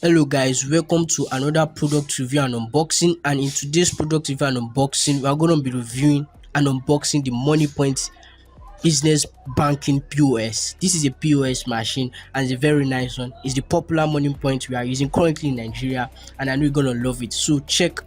Hello guys, welcome to another product review and unboxing. And in today's product review and unboxing, we are going to be reviewing and unboxing the Moniepoint business banking POS. This is a POS machine and it's a very nice one. It's the popular Moniepoint we are using currently in Nigeria, and I know you're going to love it. So check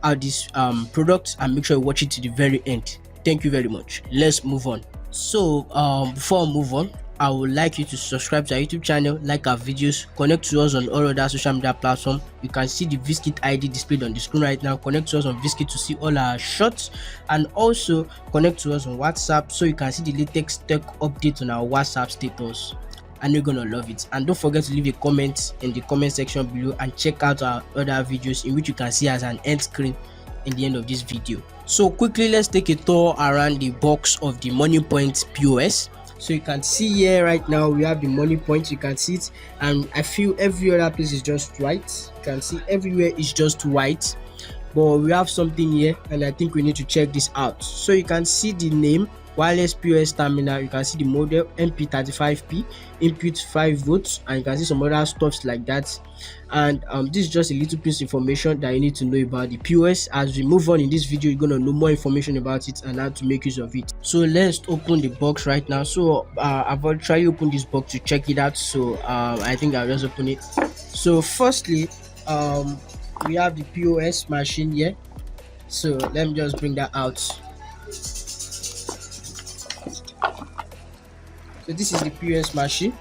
out this product and make sure you watch it to the very end. Thank you very much. Let's move on. So before I move on, I would like you to subscribe to our YouTube channel, like our videos, connect to us on all other social media platforms. You can see the VSKIT ID displayed on the screen right now. Connect to us on VSKIT to see all our shots, and also connect to us on WhatsApp so you can see the latest tech updates on our WhatsApp status. And you're gonna love it. And don't forget to leave a comment in the comment section below, and check out our other videos in which you can see as an end screen in the end of this video. So quickly, let's take a tour around the box of the Moniepoint POS. So you can see here right now we have the Moniepoint. You can see it, and I feel every other place is just white. You can see everywhere is just white, but we have something here, and I think we need to check this out. So you can see the name, wireless POS terminal. You can see the model MP35P, input 5 volts, and you can see some other stuffs like that. And this is just a little piece of information that you need to know about the POS. As we move on in this video, you're gonna know more information about it and how to make use of it. So let's open the box right now. So I've already tried to open this box to check it out, so I think I'll just open it. So firstly, we have the POS machine here. So let me just bring that out. So this is the POS machine,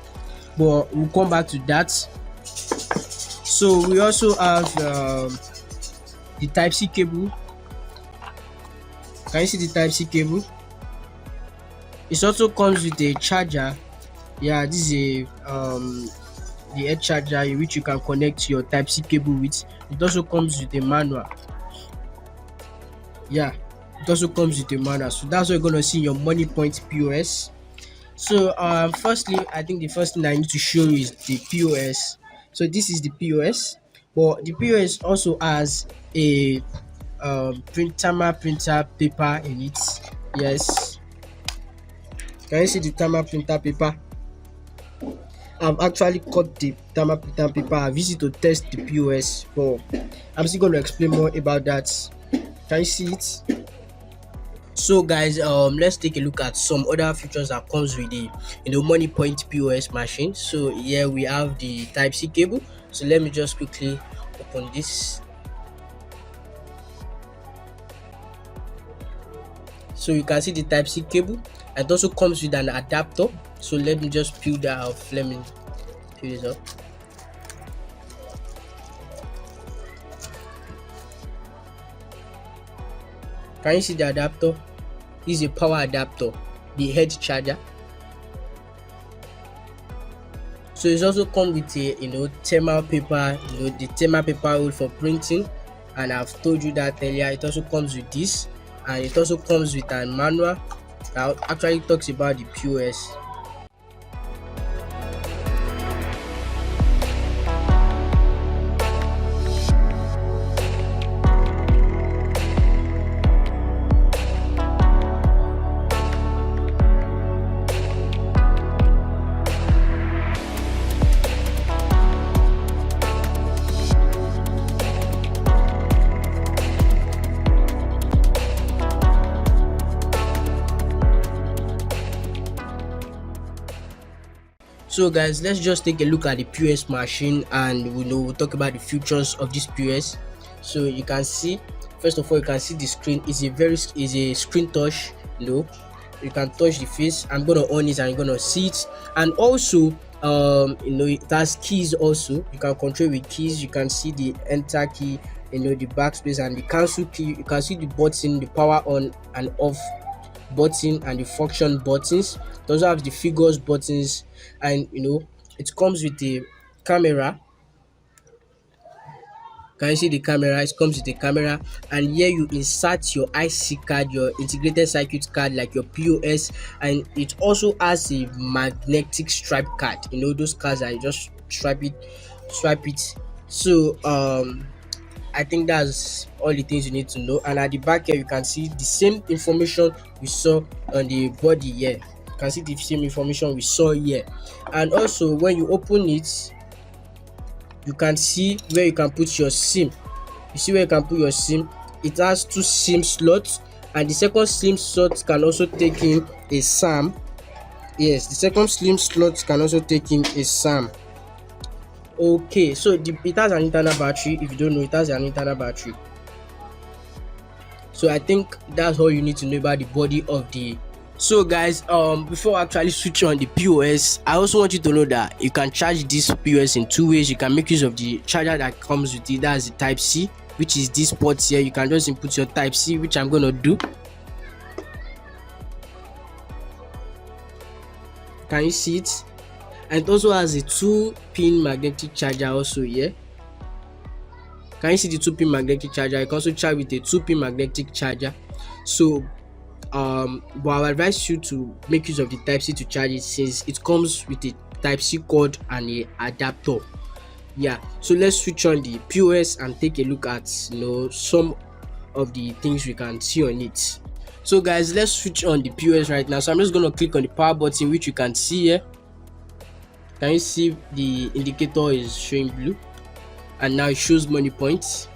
but we'll come back to that. So we also have the Type-C cable. Can you see the Type-C cable? It also comes with a charger. Yeah, this is the head charger in which you can connect your Type-C cable with. It also comes with a manual. Yeah, it also comes with a manual. So that's what you're gonna see in your Moniepoint POS. So firstly, I think the first thing I need to show you is the POS. So this is the POS, but the POS also has a printer paper in it. Yes, can you see the printer paper? I've actually cut the printer paper. I've used it to test the POS, but I'm still going to explain more about that. Can you see it? So guys, let's take a look at some other features that comes with the Moniepoint POS machine. So here we have the Type-C cable. So let me just quickly open this. So you can see the Type-C cable. It also comes with an adapter. So let me just peel that off. Let me peel this up. Can you see the adapter? This is a power adapter, the head charger. So it's also come with a thermal paper, the thermal paper roll for printing, and I've told you that earlier. It also comes with this, and it also comes with a manual that actually talks about the POS. So guys, let's just take a look at the POS machine, and we'll talk about the features of this POS. So you can see, first of all, you can see the screen is a screen touch. You can touch the face. I'm gonna on it and you're gonna see it. And also it has keys. Also, you can control with keys. You can see the enter key, the backspace, and the cancel key. You can see the button, the power on and off button, and the function buttons. It also have the figures buttons, and it comes with a camera. Can you see the camera? It comes with a camera, and here you insert your IC card, your integrated circuit card, like your POS, and it also has a magnetic stripe card. Those cards that you just swipe it. So I think that's all the things you need to know. And at the back here, you can see the same information we saw on the body here. You can see the same information we saw here. And also when you open it, you can see where you can put your sim. You see where you can put your sim. It has two sim slots, and the second sim slot can also take in a SAM. Yes, the second sim slot can also take in a SAM. Okay, so it has an internal battery. If you don't know, it has an internal battery. So I think that's all you need to know about the body of the. So guys, before I actually switch on the POS, I also want you to know that you can charge this POS in two ways. You can make use of the charger that comes with it. That's the Type C, which is this port here. You can just input your Type C, which I'm gonna do. Can you see it? And it also has a 2-pin magnetic charger also here. Can you see the 2-pin magnetic charger? You can also charge with a 2-pin magnetic charger. So but I advise you to make use of the Type C to charge it, since it comes with a Type C cord and a adapter. Yeah, so let's switch on the POS and take a look at some of the things we can see on it. So guys, let's switch on the POS right now. So I'm just going to click on the power button, which you can see here. Can you see the indicator is showing blue, and now it shows Moniepoint.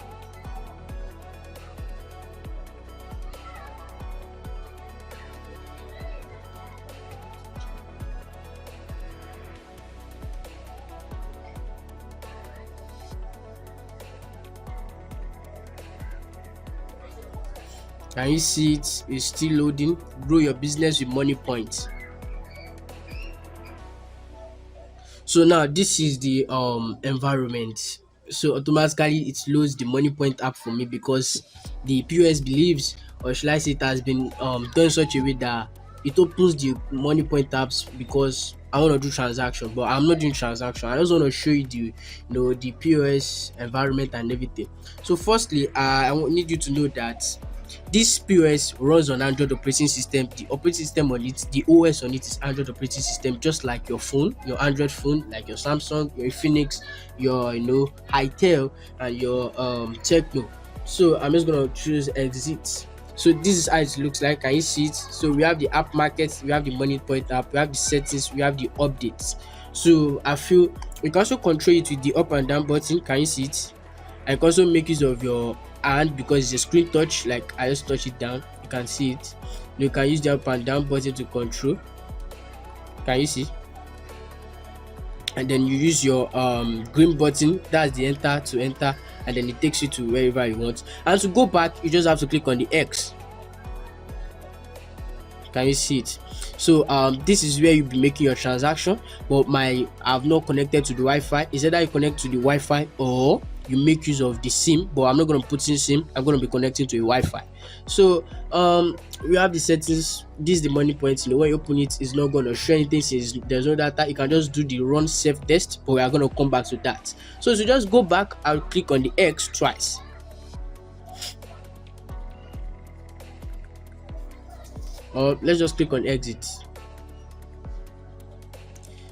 Can you see it? It's still loading. Grow your business with Moniepoint. So now this is the environment. So automatically it loads the Moniepoint app for me, because the POS believes, or should I say, it has been done in such a way that it opens the Moniepoint apps because I want to do transaction, but I'm not doing transaction. I just want to show you the POS environment and everything. So firstly, need you to know that this POS runs on Android operating system. The operating system on it, the OS on it, is Android operating system, just like your phone, your Android phone, like your Samsung, your Phoenix, your Hitel, and your Techno. So I'm just gonna choose exit. So this is how it looks like. Can you see it? So we have the app market, we have the Moniepoint app, we have the settings, we have the updates. So I feel we can also control it with the up and down button. Can you see it? I can also make use of your hand, because it's a screen touch. Like I just touch it down, you can see it. You can use the up and down button to control. Can you see? And then you use your green button, that's the enter, to enter, and then it takes you to wherever you want. And to go back, you just have to click on the X. Can you see it? So this is where you'll be making your transaction, but I've not connected to the Wi-Fi. Is either you connect to the Wi-Fi or you make use of the SIM, but I'm not going to put in SIM. I'm going to be connecting to a Wi-Fi. So we have the settings. This is the Moniepoint. When you open it, it's not going to show anything since there's no data. You can just do the run self test, but we are going to come back to that. So to just go back, I'll click on the X twice. Or let's just click on exit.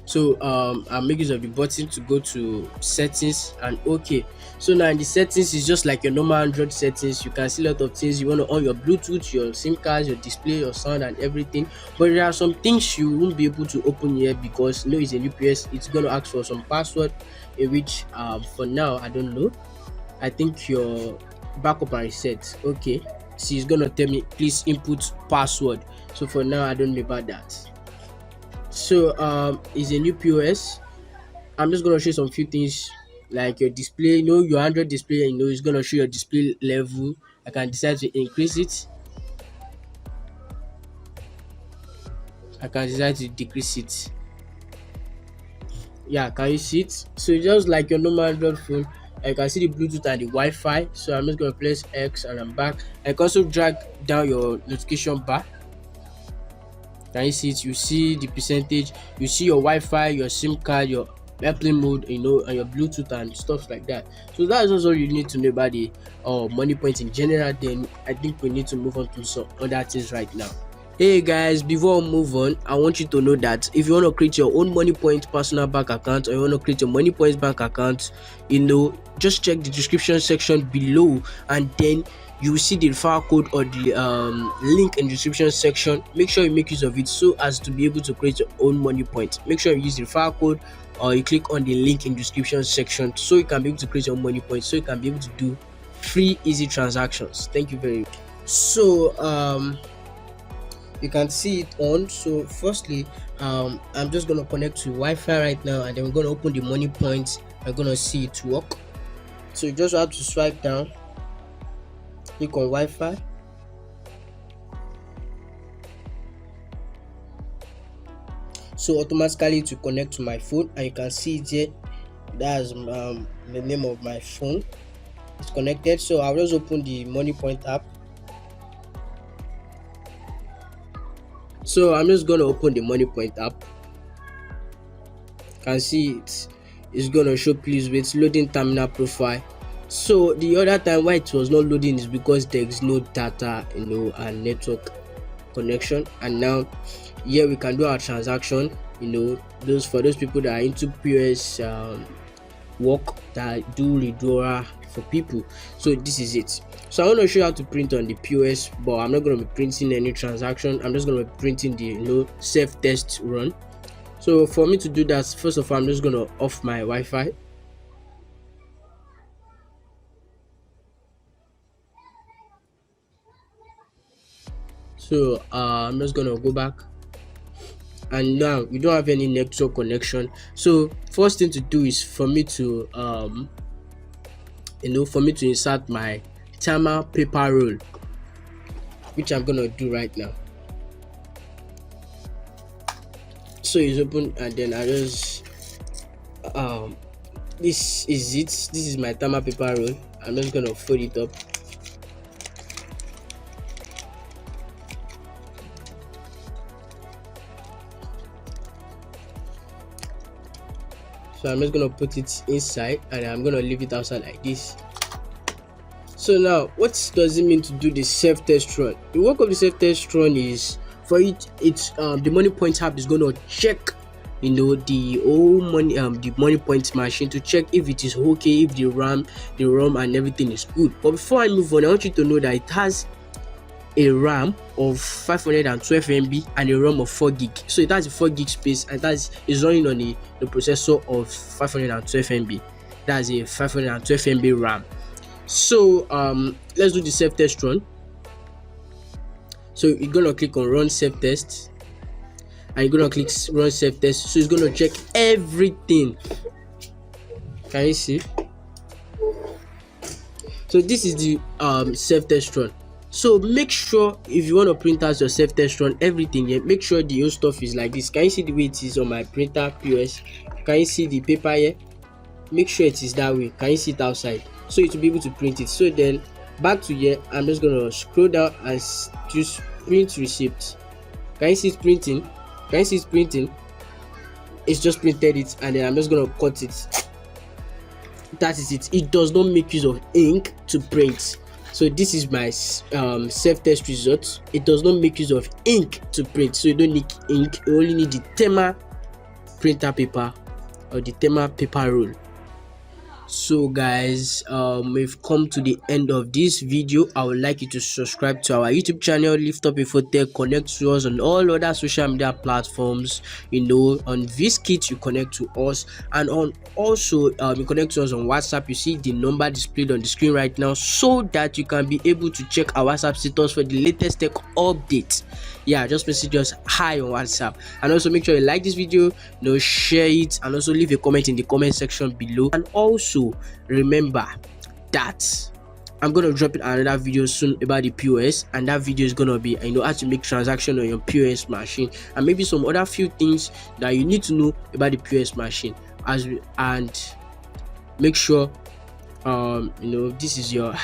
So I'll make use of the button to go to settings and OK. So now in the settings, it's just like your normal Android settings. You can see a lot of things. You want to on your Bluetooth, your SIM cards, your display, your sound, and everything. But there are some things you won't be able to open here, because it's a new PS. It's going to ask for some password, which for now I don't know. I think your backup and reset. Okay, so it's gonna tell me please input password. So for now I don't know about that. So it's a new POS. I'm just gonna show some few things, like your display. Your Android display, it's gonna show your display level. I can decide to increase it, I can decide to decrease it. Yeah, can you see it? So just like your normal Android phone, I can see the Bluetooth and the Wi-Fi. So I'm just gonna press X and I'm back. I can also drag down your notification bar. Can you see it? You see the percentage, you see your Wi-Fi, your SIM card, your airplane mode, and your Bluetooth and stuff like that. So that's also all you need to know about the Moniepoint in general. Then I think we need to move on to some other things right now. Hey guys, before we move on, I want you to know that if you want to create your own Moniepoint personal bank account, or you want to create your Moniepoint bank account, just check the description section below, and then you will see the referral code or the link in the description section. Make sure you make use of it so as to be able to create your own Moniepoint. Make sure you use the referral code or you click on the link in description section, so you can be able to create your money points, so you can be able to do free easy transactions. Thank you very much. So you can see it on. So firstly, I'm just gonna connect to Wi-Fi right now, and then we're gonna open the money points. I'm gonna see it work. So you just have to swipe down, click on Wi-Fi. So automatically to connect to my phone, and you can see it here. That's the name of my phone. It's connected. So I'll just open the Moniepoint app. So I'm just gonna open the Moniepoint app. You can see it's gonna show please wait, loading terminal profile. So the other time why it was not loading is because there is no data, and network connection. And now here we can do our transaction. For those people that are into POS work, that do withdrawal for people. So this is it. So I want to show you how to print on the POS, but I'm not going to be printing any transaction. I'm just going to be printing the self-test run. So for me to do that, first of all, I'm just going to off my Wi-Fi. So I'm just going to go back, and now we don't have any network connection. So first thing to do is for me to insert my thermal paper roll, which I'm gonna do right now. So it's open, and then I just this is it. This is my thermal paper roll. I'm just gonna fold it up. So I'm just gonna put it inside, and I'm gonna leave it outside like this. So now, what does it mean to do the self-test run? The work of the self-test run is for it. It's the Moniepoint app is gonna check, the whole money, the Moniepoint machine, to check if it is okay, if the RAM and everything is good. But before I move on, I want you to know that it has a RAM of 512 MB and a ROM of 4 gig. So it has a 4 gig space, and is running on the processor of 512 MB. That's a 512 MB RAM. So let's do the self-test run. So you're gonna click on run self-test, and you're gonna click run self-test. So it's gonna check everything. Can you see? So this is the self-test run. So make sure, if you want to print out your self-test run, everything here, make sure the whole stuff is like this. Can you see the way it is on my printer POS? Can you see the paper here? Make sure it is that way. Can you see it outside? So it will be able to print it. So then back to here, I'm just gonna scroll down and choose print receipt. Can you see it printing? Can you see it printing? It's just printed it, and then I'm just gonna cut it. That is it. It does not make use of ink to print. So this is my self-test result. It does not make use of ink to print, so you don't need ink. You only need the thermal printer paper or the thermal paper roll. So guys, we've come to the end of this video. I would like you to subscribe to our YouTube channel, Lift Up Infotech. Connect to us on all other social media platforms. On VSKIT you connect to us, and also you connect to us on WhatsApp. You see the number displayed on the screen right now, so that you can be able to check our WhatsApp status for the latest tech updates. Yeah, just message us hi on WhatsApp, and also make sure you like this video, share it, and also leave a comment in the comment section below. And also remember that I'm gonna drop another video soon about the POS, and that video is gonna be how to make transaction on your POS machine, and maybe some other few things that you need to know about the POS machine. And make sure this is your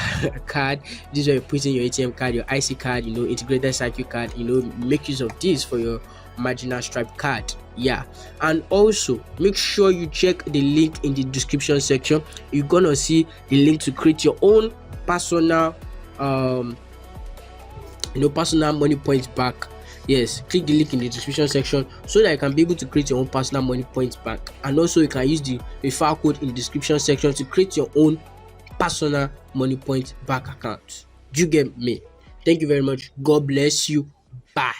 card. This is where you put in your ATM card, your IC card, integrated circuit card. Make use of this for your marginal stripe card. Yeah, and also make sure you check the link in the description section. You're gonna see the link to create your own personal personal Moniepoint bank. Yes, click the link in the description section so that you can be able to create your own personal Moniepoint bank. And also you can use the referral code in the description section to create your own personal Moniepoint bank account. Do you get me? Thank you very much. God bless you. Bye.